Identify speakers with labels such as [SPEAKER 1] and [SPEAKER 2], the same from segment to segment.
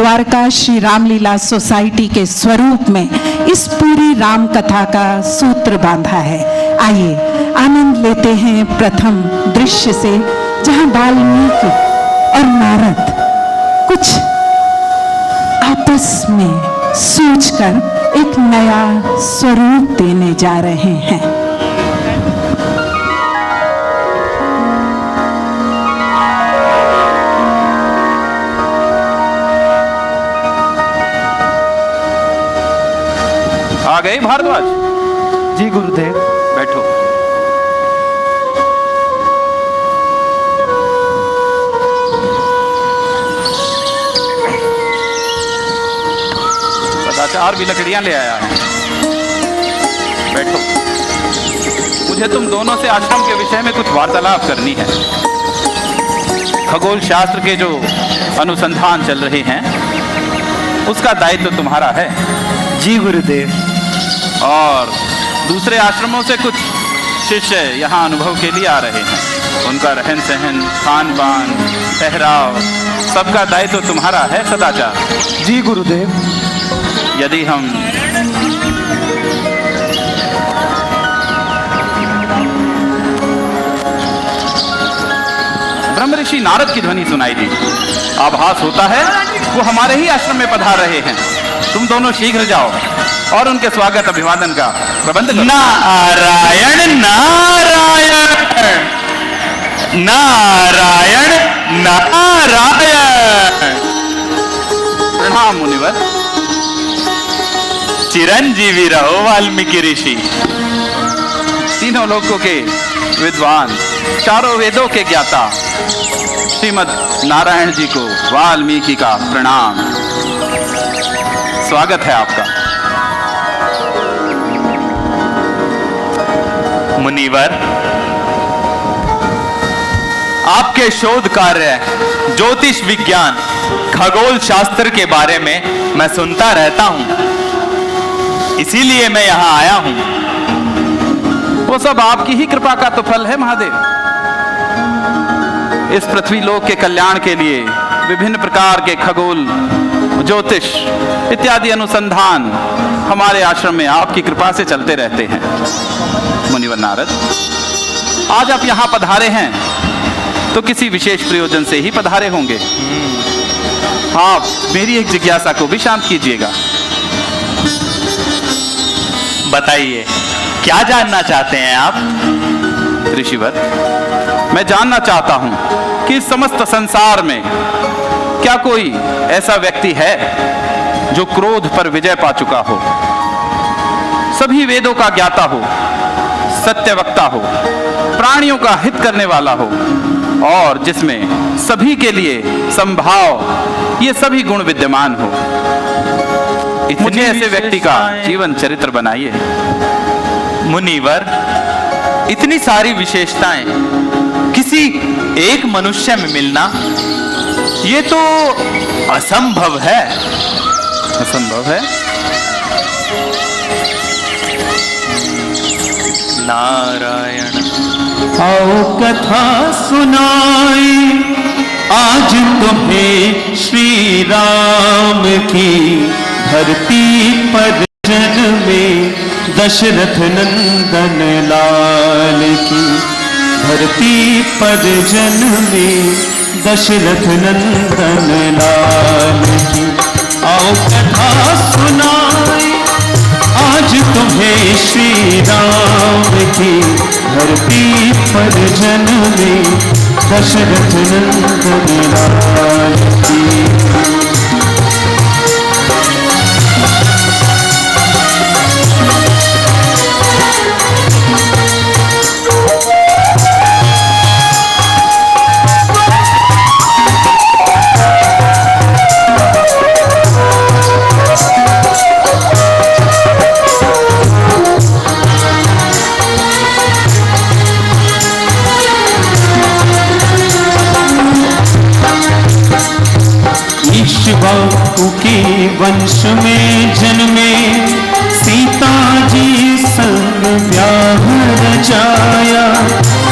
[SPEAKER 1] Dwarka Shri Ramlila society के स्वरूप में इस पूरी राम कथा का सूत्र बांधा है। आइए आनंद लेते हैं प्रथम दृश्य से, जहां वाल्मीकि और नारद कुछ आपस में सोचकर एक नया स्वरूप देने जा रहे हैं।
[SPEAKER 2] आ गए भारद्वाज?
[SPEAKER 3] जी गुरुदेव।
[SPEAKER 2] बैठो। सदाचार भी लकड़ियां ले आया है। बैठो। मुझे तुम दोनों से आश्रम के विषय में कुछ वार्तालाप करनी है। खगोल शास्त्र के जो अनुसंधान चल रहे हैं उसका दायित्व तुम्हारा है।
[SPEAKER 3] जी गुरुदेव।
[SPEAKER 2] और दूसरे आश्रमों से कुछ शिष्य यहाँ अनुभव के लिए आ रहे हैं। उनका रहन सहन, खान पान, पहराव, सबका दायित्व तुम्हारा है सदाचार।
[SPEAKER 3] जी गुरुदेव।
[SPEAKER 2] यदि हम ब्रह्म ऋषि नारद की ध्वनि सुनाई दी। आभास होता है वो हमारे ही आश्रम में पधार रहे हैं। तुम दोनों शीघ्र जाओ और उनके स्वागत अभिवादन का प्रबंध करो।
[SPEAKER 4] नारायण नारायण नारायण नारायण।
[SPEAKER 2] प्रणाम मुनिवर।
[SPEAKER 4] चिरंजीवी रहो वाल्मीकि ऋषि।
[SPEAKER 2] तीनों लोकों के विद्वान, चारों वेदों के ज्ञाता श्रीमद नारायण जी को वाल्मीकि का प्रणाम। स्वागत है आपका।
[SPEAKER 4] मुनिवर, आपके शोध कार्य ज्योतिष विज्ञान, खगोल शास्त्र के बारे में मैं सुनता रहता हूं, इसीलिए मैं यहां आया हूं।
[SPEAKER 2] वो सब आपकी ही कृपा का तो फल है महादेव। इस पृथ्वी लोक के कल्याण के लिए विभिन्न प्रकार के खगोल, ज्योतिष इत्यादि अनुसंधान हमारे आश्रम में आपकी कृपा से चलते रहते हैं। मुनिवर नारद, आज आप यहाँ पधारे हैं तो किसी विशेष प्रयोजन से ही पधारे होंगे। आप मेरी एक जिज्ञासा को भी शांत कीजिएगा।
[SPEAKER 4] बताइए, क्या जानना चाहते हैं आप?
[SPEAKER 2] ऋषिवर, मैं जानना चाहता हूं कि इस समस्त संसार में क्या कोई ऐसा व्यक्ति है जो क्रोध पर विजय पा चुका हो, सभी वेदों का ज्ञाता हो, सत्यवक्ता हो, प्राणियों का हित करने वाला हो और जिसमें सभी के लिए संभाव ये सभी गुण विद्यमान हो। मुझे ऐसे व्यक्ति का जीवन चरित्र बनाइए।
[SPEAKER 4] मुनिवर, इतनी सारी विशेषताएं किसी एक मनुष्य में मिलना ये तो असंभव है।
[SPEAKER 2] असंभव है?
[SPEAKER 4] नारायण।
[SPEAKER 5] आओ कथा सुनाई आज तुम्हें श्री राम की, धरती पर जन्मे दशरथ नंदन लाल की, धरती पर जन्मे दशरथ नंदन लाल की। आओ कथा सुनाई आज तुम्हें श्री राम की, धरती पर जन्मे दशरथ नंदन लाल की। इक्ष्वाकु के वंश में जन्मे, सीता जी संग ब्याह रचाया।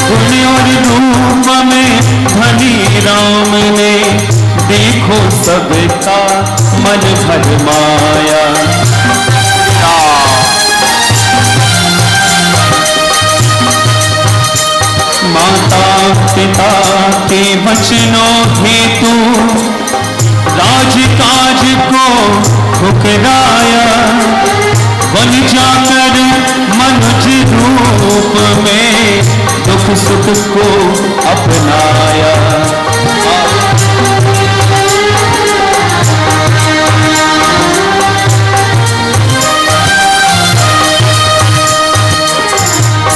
[SPEAKER 5] गुण और रूप में धनी राम ने, देखो सबका मन भर माया। माता पिता के वचनों हेतु राजकाज को ठुकराया, बन जाकर मनुज रूप में दुख सुख को अपनाया।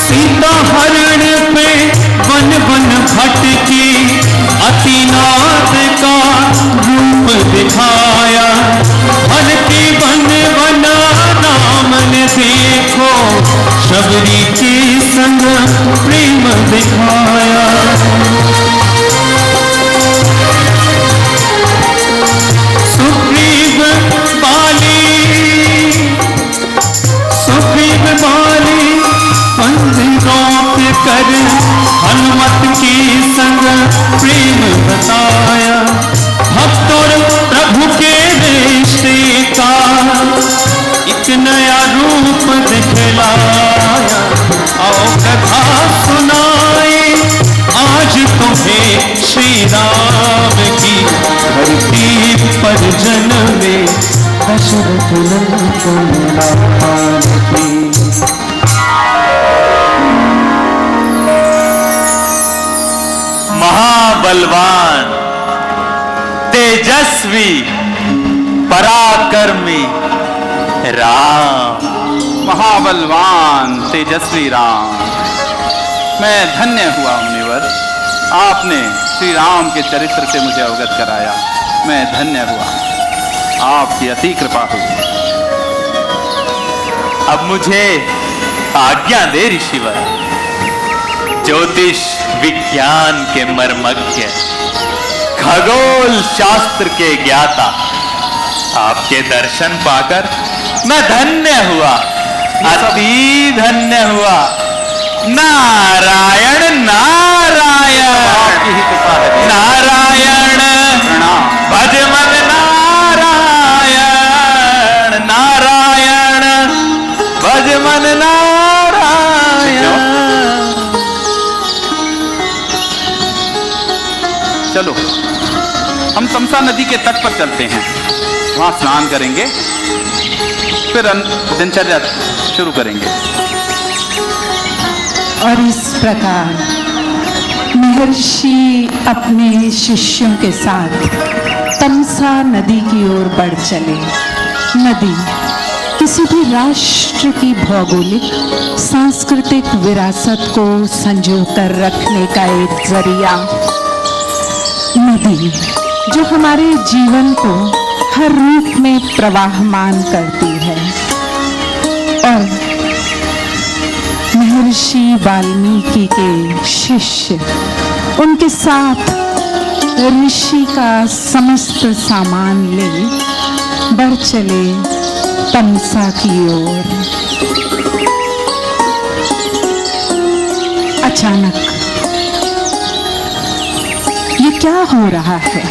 [SPEAKER 5] सीता हरण पे वन वन भटकी, अतिनाथ का रूप दिखाया। हर के वन बना राम ने देखो, शबरी के संग प्रेम दिखाया। सुग्रीव बाली पंथ रोक कर हनुमत के संग प्रेम बताया। भक्त और प्रभु के रिश्ते का एक नया रूप दिखलाया। आओ कथा सुनाए आज तुम्हें श्री राम की, धरती पर जन्मे दशरथ नंदन राम की।
[SPEAKER 4] महाबलवान, तेजस्वी, पराक्रमी राम।
[SPEAKER 2] महाबलवान तेजस्वी राम, मैं धन्य हुआ मुनिवर, आपने श्री राम के चरित्र से मुझे अवगत कराया। मैं धन्य हुआ, आपकी अति कृपा हुई।
[SPEAKER 4] अब मुझे आज्ञा दे ऋषिवर। ज्योतिष विज्ञान के मर्मज्ञ, खगोल शास्त्र के ज्ञाता, आपके दर्शन पाकर मैं धन्य हुआ, अति धन्य हुआ। नारायण नारायण
[SPEAKER 2] आपकी ही कृपा है।
[SPEAKER 4] नारायण
[SPEAKER 2] प्रणाम।
[SPEAKER 4] भज मन नारायण, नारायण भज मन नारायण।
[SPEAKER 2] चलो हम तमसा नदी के तट पर चलते हैं, वहां स्नान करेंगे, फिर दिनचर्या शुरू करेंगे।
[SPEAKER 1] और इस प्रकार महर्षि अपने शिष्यों के साथ तमसा नदी की ओर बढ़ चले। नदी किसी भी राष्ट्र की भौगोलिक सांस्कृतिक विरासत को संजोकर रखने का एक जरिया, नदी जो हमारे जीवन को हर रूप में प्रवाहमान करती है। और महर्षि वाल्मीकि के शिष्य उनके साथ ऋषि का समस्त सामान ले बढ़ चले तमसा की ओर। अचानक ये क्या हो रहा है?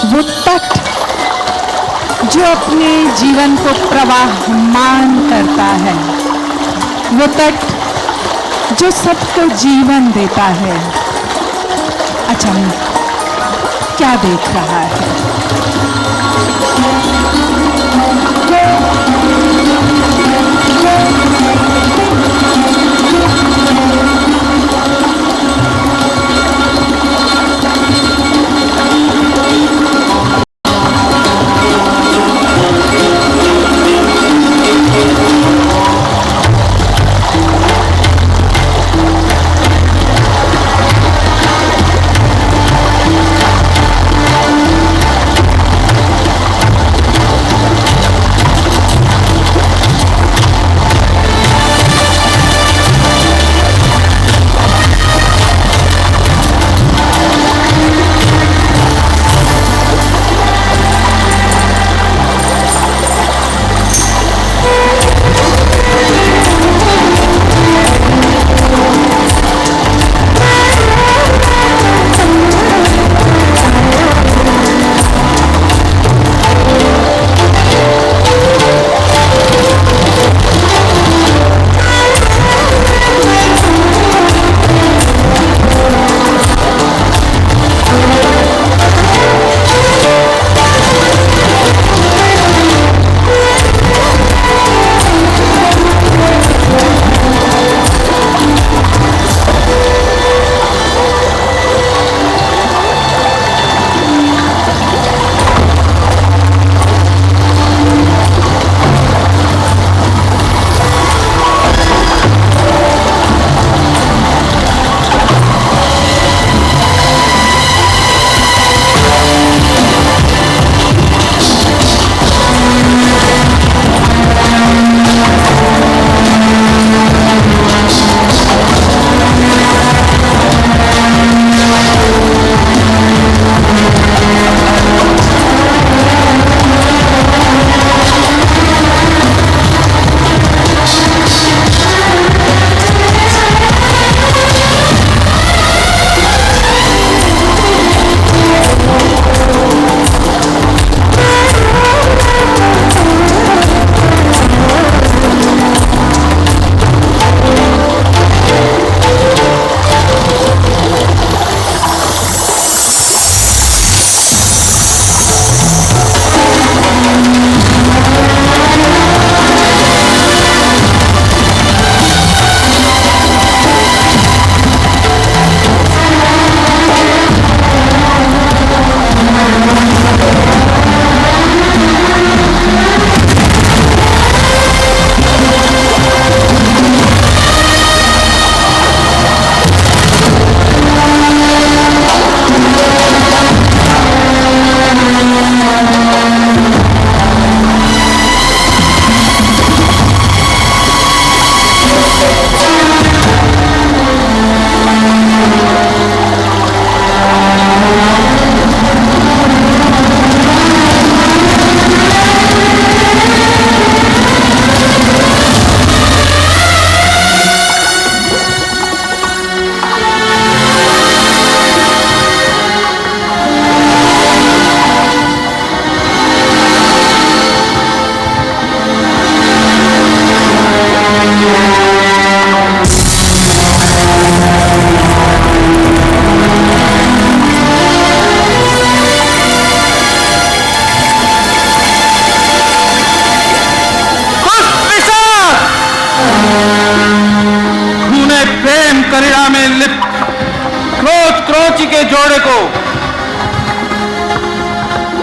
[SPEAKER 1] वो तट जो अपने जीवन को प्रवाहमान करता है, वो तट जो सबको जीवन देता है, अचानक क्या देख रहा है?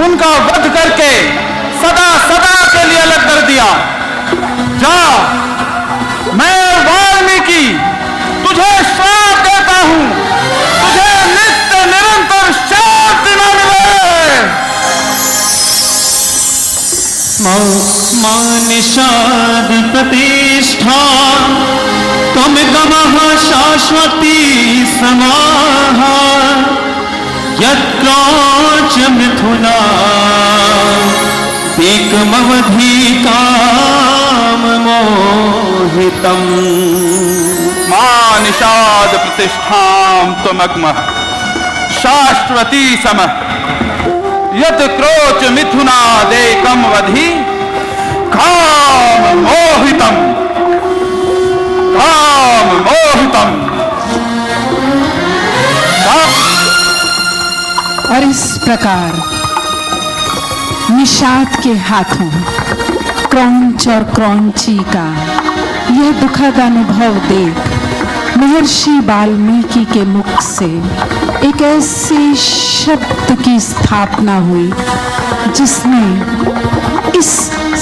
[SPEAKER 2] उनका वध करके सदा सदा के लिए अलग कर दिया। जा, मैं वाल्मीकि तुझे श्राप देता हूं, तुझे नित्य निरंतर शांति न मिले।
[SPEAKER 5] निषाद प्रतिष्ठा तुम गमः शाश्वती समाहा यत्रोच मिथुना एकमवधि काम मोहितम्।
[SPEAKER 2] मां निषाद प्रतिष्ठां त्वमग्मः शाश्वती समः यत् क्रोच मिथुनादेकं वधि काम मोहितम्, काम मोहितम्।
[SPEAKER 1] और इस प्रकार निषाद के हाथों क्रौंच और क्रौंची का यह दुखद अनुभव देख महर्षि वाल्मीकि के मुख से एक ऐसे शब्द की स्थापना हुई जिसने इस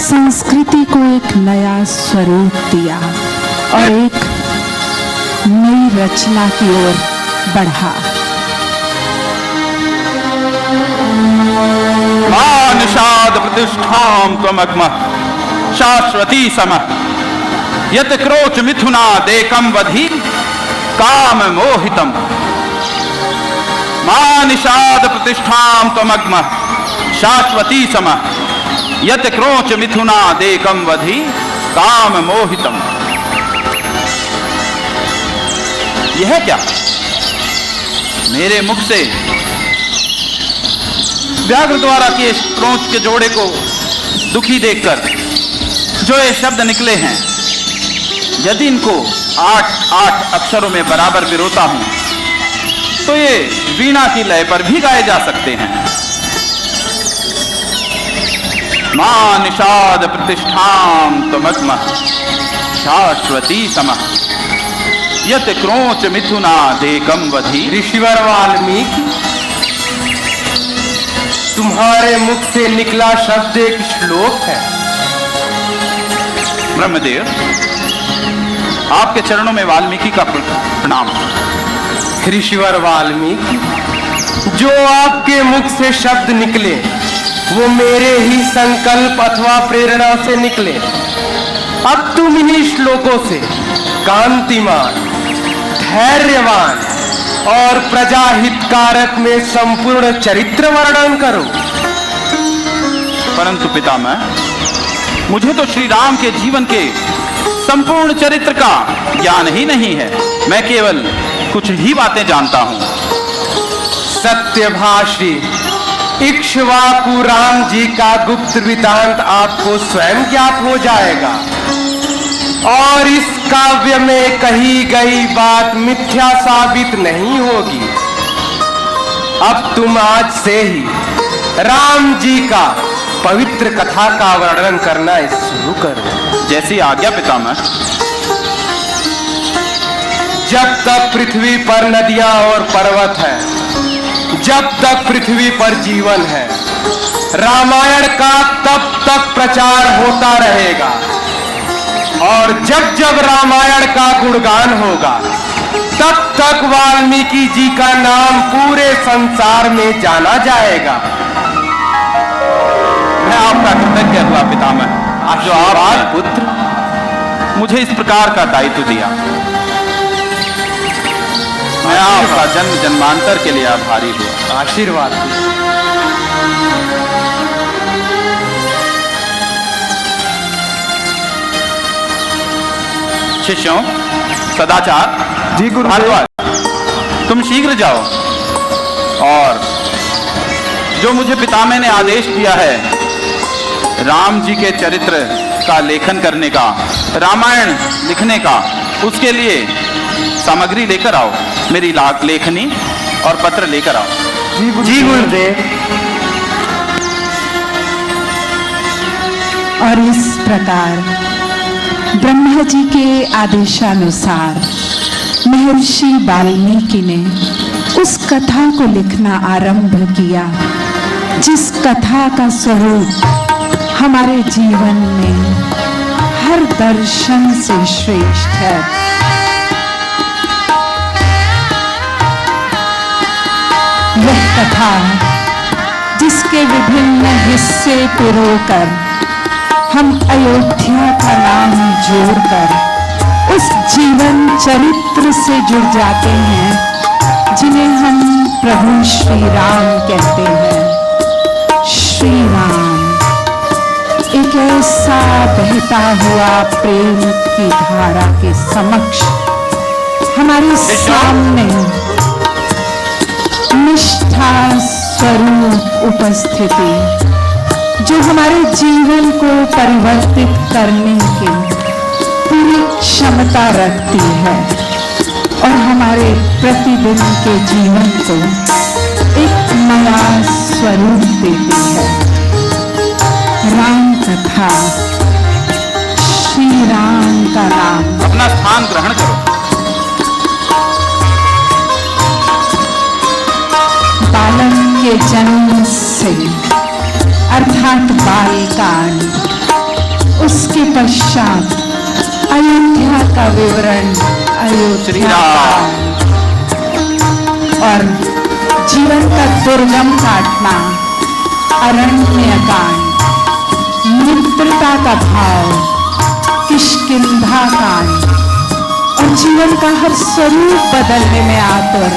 [SPEAKER 1] संस्कृति को एक नया स्वरूप दिया और एक नई रचना की ओर बढ़ा।
[SPEAKER 2] मां निषाद प्रतिष्ठां त्वमग्मः शाश्वती समः यत् क्रोच मिथुनादेकं वधि काम मोहितम्। मां निषाद प्रतिष्ठां त्वमग्मः शाश्वती समः यत् क्रोच मिथुनादेकं वधि काम मोहितम्। यह क्या? मेरे मुख से व्याघ्र द्वारा किए क्रोंच के जोड़े को दुखी देखकर जो ये शब्द निकले हैं, यदि इनको 8 अक्षरों में बराबर पिरोता हूं तो ये वीणा की लय पर भी गाए जा सकते हैं। मां निषाद प्रतिष्ठां त्वमग्मः शाश्वती समः यत् क्रोच मिथुनादेकं वधि।
[SPEAKER 3] ऋषिवर वाल्मीकि, तुम्हारे मुख से निकला शब्द एक श्लोक है।
[SPEAKER 2] ब्रह्मदेव, आपके चरणों में वाल्मीकि का प्रणाम।
[SPEAKER 3] ऋषिवर वाल्मीकि, जो आपके मुख से शब्द निकले वो मेरे ही संकल्प अथवा प्रेरणा से निकले। अब तुम इन्हीं श्लोकों से कांतिमान, धैर्यवान और प्रजाहितकारक में संपूर्ण चरित्र वर्णन करो।
[SPEAKER 2] परंतु पितामह, मुझे तो श्री राम के जीवन के संपूर्ण चरित्र का ज्ञान ही नहीं है। मैं केवल कुछ ही बातें जानता हूं।
[SPEAKER 3] सत्यभाषी इक्ष्वाकु राम जी का गुप्त वृतांत आपको स्वयं ज्ञात हो जाएगा और इस काव्य में कही गई बात मिथ्या साबित नहीं होगी। अब तुम आज से ही राम जी का पवित्र कथा का वर्णन करना शुरू करो।
[SPEAKER 2] जैसी आज्ञा पितामह।
[SPEAKER 3] जब तक पृथ्वी पर नदियां और पर्वत हैं, जब तक पृथ्वी पर जीवन है, रामायण का तब तक प्रचार होता रहेगा और जब जब रामायण का गुणगान होगा तब तक वाल्मीकि जी का नाम पूरे संसार में जाना जाएगा।
[SPEAKER 2] मैं आपका कृतज्ञ हुआ पितामह, जो आप पुत्र मुझे इस प्रकार का दायित्व दिया। मैं आपका जन्म जन्मांतर के लिए आभारी हुआ।
[SPEAKER 3] आशीर्वाद।
[SPEAKER 2] शिष्यों, सदाचार,
[SPEAKER 3] जी गुरु।
[SPEAKER 2] भारद्वाज, तुम शीघ्र जाओ और जो मुझे पितामह ने आदेश दिया है राम जी के चरित्र का लेखन करने का, रामायण लिखने का, उसके लिए सामग्री लेकर आओ। मेरी लेखनी और पत्र लेकर आओ।
[SPEAKER 3] जी गुरुदेव।
[SPEAKER 1] और इस प्रकार ब्रह्मा जी के आदेशानुसार महर्षि वाल्मीकि ने उस कथा को लिखना आरंभ किया जिस कथा का स्वरूप हमारे जीवन में हर दर्शन से श्रेष्ठ है। वह कथा जिसके विभिन्न हिस्से पिरोकर हम अयोध्या का नाम जोड़कर उस जीवन चरित्र से जुड़ जाते हैं जिन्हें हम प्रभु श्री राम कहते हैं। श्री राम एक ऐसा बहता हुआ प्रेम की धारा के समक्ष हमारे सामने निष्ठा स्वरूप उपस्थिति जो हमारे जीवन को परिवर्तित करने की पूरी क्षमता रखती है और हमारे प्रतिदिन के जीवन को एक नया स्वरूप देती है। राम कथा, श्री राम का नाम।
[SPEAKER 2] अपना स्थान ग्रहण करो।
[SPEAKER 1] बालक के जन्म से अर्थात बालकांड, उसके पश्चात अयोध्या का विवरण, अयोध्या कांड और जीवन का दुर्गम काटना, अरण्य कांड, मित्रता का भाव, किष्किंधा कांड और जीवन का हर स्वरूप बदलने में आतुर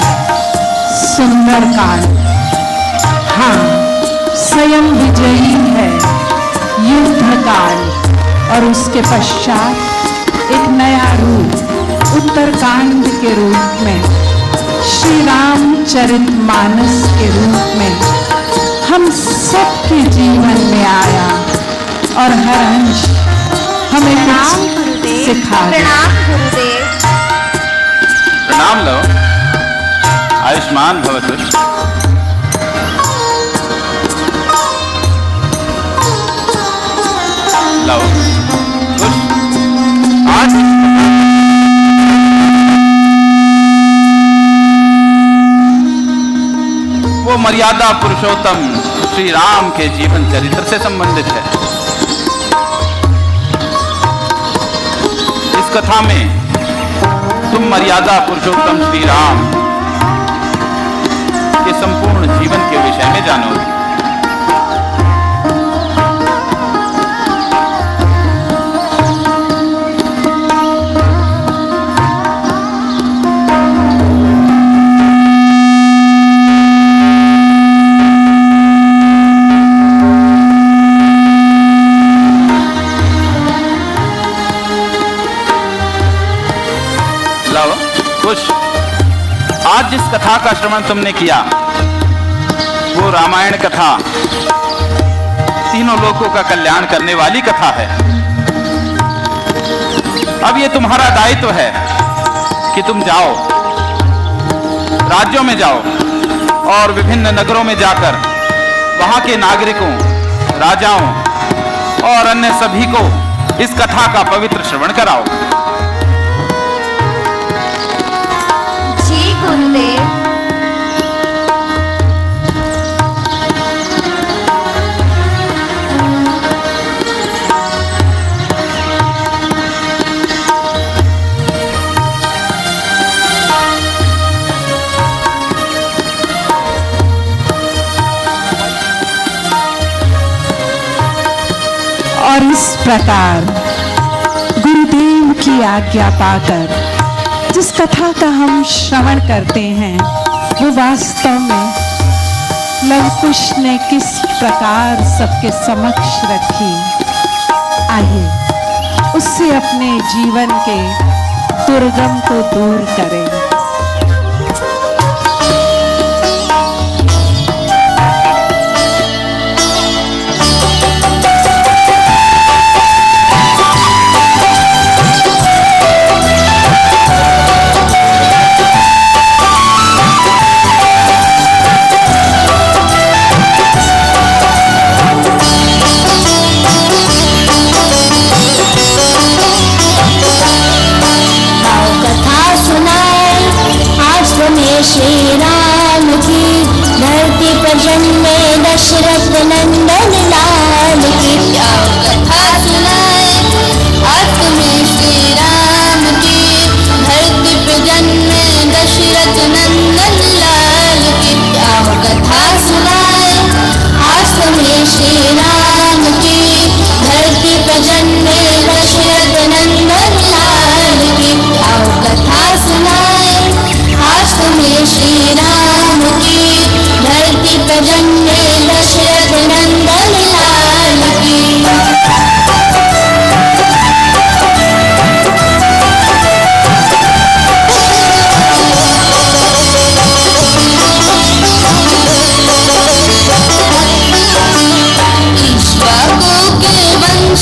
[SPEAKER 1] सुंदर कांड। हाँ, स्वयं विजयी है युद्ध कांड और उसके पश्चात एक नया रूप उत्तरकांड के रूप में श्री रामचरितमानस के रूप में हम सबके जीवन में आया और हर अंश हमें कुछ सिखा गया।
[SPEAKER 2] प्रणाम लो। आयुष्मान भवतु। लो खुश। आज वो मर्यादा पुरुषोत्तम श्री राम के जीवन चरित्र से संबंधित है। इस कथा में तुम मर्यादा पुरुषोत्तम श्री राम के संपूर्ण जीवन के विषय में जानोगे। आज जिस कथा का श्रवण तुमने किया वो रामायण कथा तीनों लोकों का कल्याण करने वाली कथा है। अब ये तुम्हारा दायित्व है कि तुम जाओ, राज्यों में जाओ और विभिन्न नगरों में जाकर वहां के नागरिकों, राजाओं और अन्य सभी को इस कथा का पवित्र श्रवण कराओ।
[SPEAKER 6] जी गुरुदेव।
[SPEAKER 1] और इस प्रकार गुरुदेव की आज्ञा पाकर जिस कथा का हम श्रवण करते हैं वो वास्तव में लवकुश ने किस प्रकार सबके समक्ष रखी। आइए उससे अपने जीवन के दुर्गम को दूर करें।
[SPEAKER 6] कथा सुनाए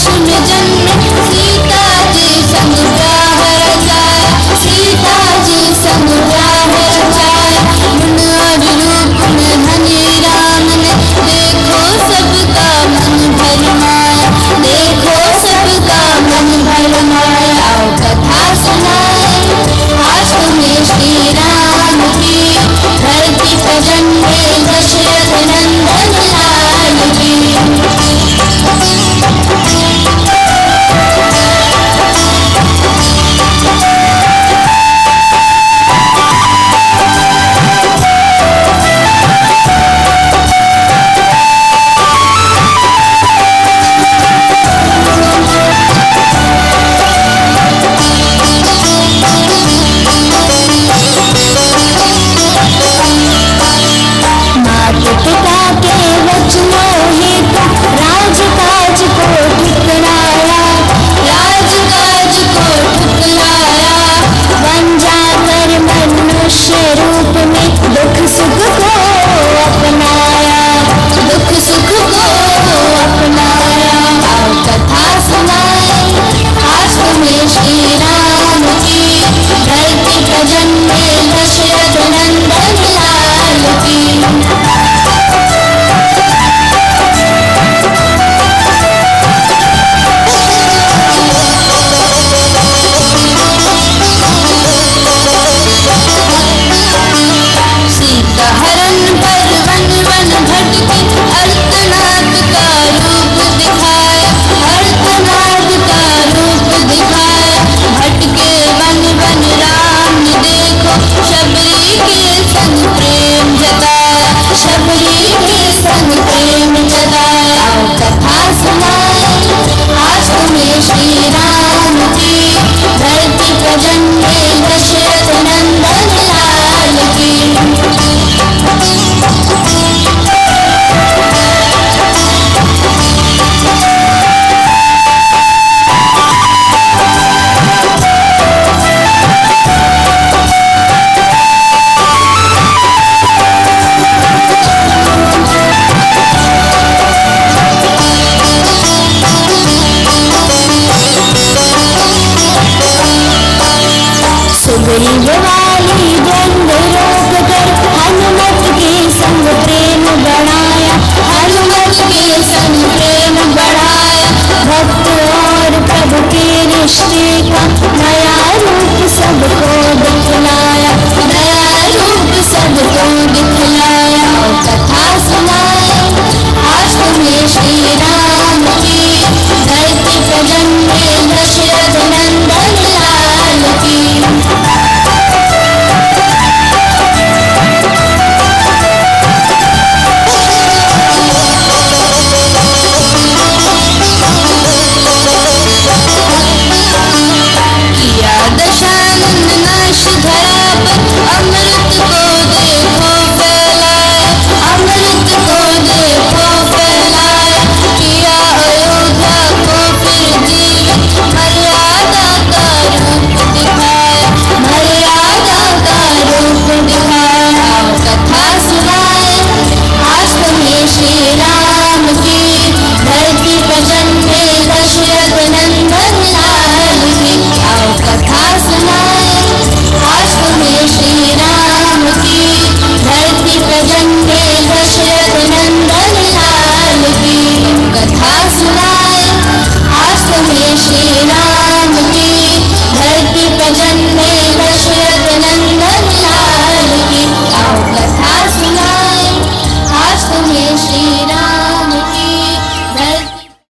[SPEAKER 6] सुन जय